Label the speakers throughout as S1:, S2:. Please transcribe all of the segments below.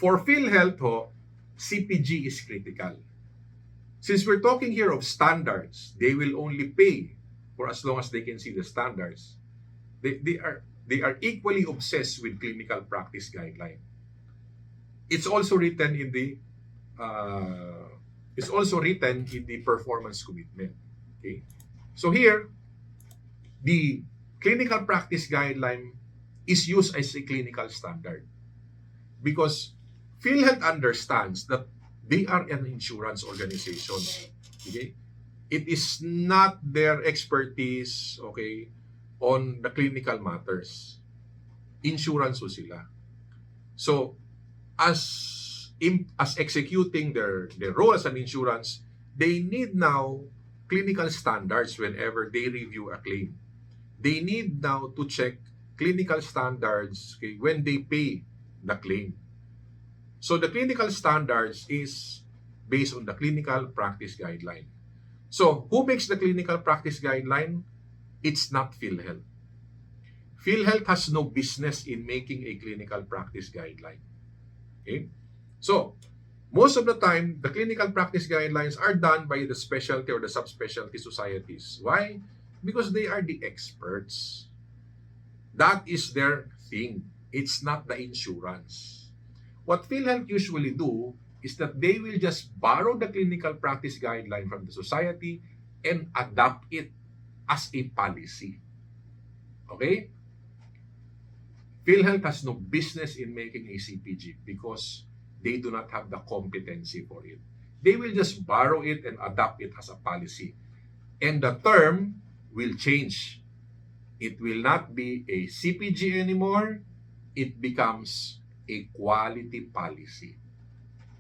S1: For Philhealth, CPG is critical. Since we're talking here of standards, they will only pay for as long as they can see the standards. They are equally obsessed with clinical practice guideline. It's also written in the performance commitment. Okay, so here the clinical practice guideline is used as a clinical standard because Philhealth understands that they are an insurance organization. Okay, it is not their expertise, okay, on the clinical matters. Insurance ho sila. So, as executing their role as an insurance, they need now clinical standards whenever they review a claim. They need now to check clinical standards, okay, when they pay the claim. So the clinical standards is based on the clinical practice guideline. So who makes the clinical practice guideline? It's not Philhealth. Philhealth has no business in making a clinical practice guideline. Okay? So, most of the time, the clinical practice guidelines are done by the specialty or the subspecialty societies. Why? Because they are the experts. That is their thing. It's not the insurance. What Philhealth usually do is that they will just borrow the clinical practice guideline from the society and adapt it as a policy. Okay? Philhealth has no business in making a CPG because they do not have the competency for it. They will just borrow it and adapt it as a policy. And the term will change. It will not be a CPG anymore. It becomes a quality policy.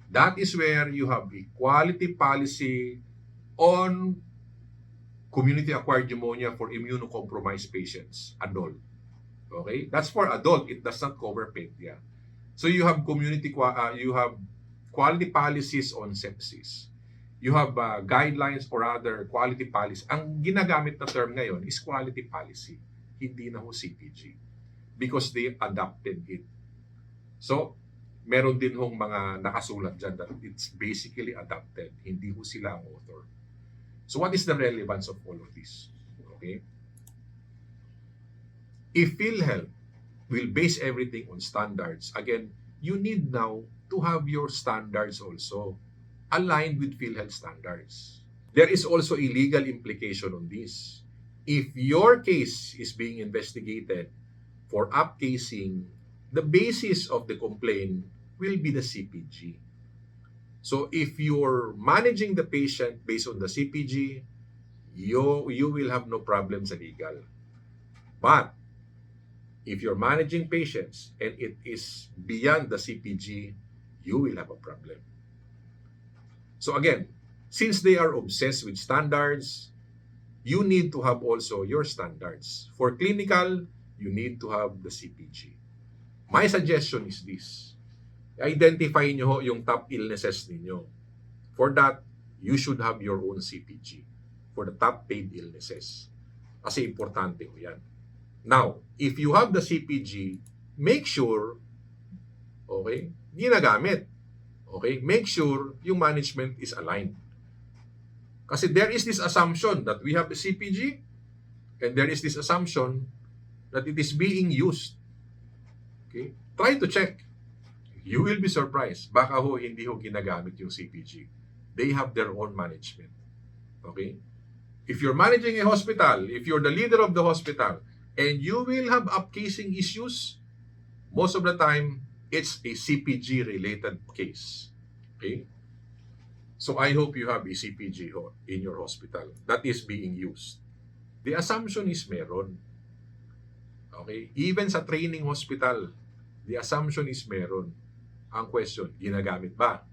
S1: That is where you have a quality policy on community-acquired pneumonia for immunocompromised patients, adult. Okay? That's for adult. It does not cover pedia. So you have quality policies on sepsis. You have guidelines or other quality policies. Ang ginagamit na term ngayon is quality policy. Hindi na ho CPG. Because they adopted it. So, meron din hong mga nakasulat dyan that it's basically adopted. Hindi ho sila ang author. So, what is the relevance of all of this? Okay? If Philhealth will base everything on standards, again, you need now to have your standards also aligned with Philhealth standards. There is also a legal implication on this. If your case is being investigated for upcasing, the basis of the complaint will be the CPG. So if you're managing the patient based on the CPG, you will have no problem sa legal. But if you're managing patients and it is beyond the CPG, you will have a problem. So again, since they are obsessed with standards, you need to have also your standards. For clinical, you need to have the CPG. My suggestion is this. Identify nyo yung top illnesses ninyo. For that, you should have your own CPG for the top paid illnesses. Kasi importante ho yan. Now, if you have the CPG, make sure, okay, ginagamit. Okay, make sure yung management is aligned. Kasi there is this assumption that we have a CPG and there is this assumption that it is being used. Okay, try to check. You will be surprised. Baka ho, hindi ho ginagamit yung CPG. They have their own management. Okay? If you're managing a hospital, if you're the leader of the hospital, and you will have upcasing issues, most of the time, it's a CPG-related case. Okay? So I hope you have a CPG in your hospital that is being used. The assumption is meron. Okay? Even sa training hospital, the assumption is meron. Ang question, ginagamit ba?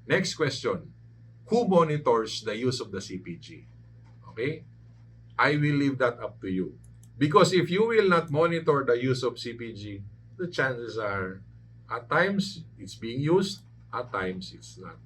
S1: Next question, who monitors the use of the CPG? Okay? I will leave that up to you. Because if you will not monitor the use of CPG, the chances are, at times, it's being used, at times, it's not.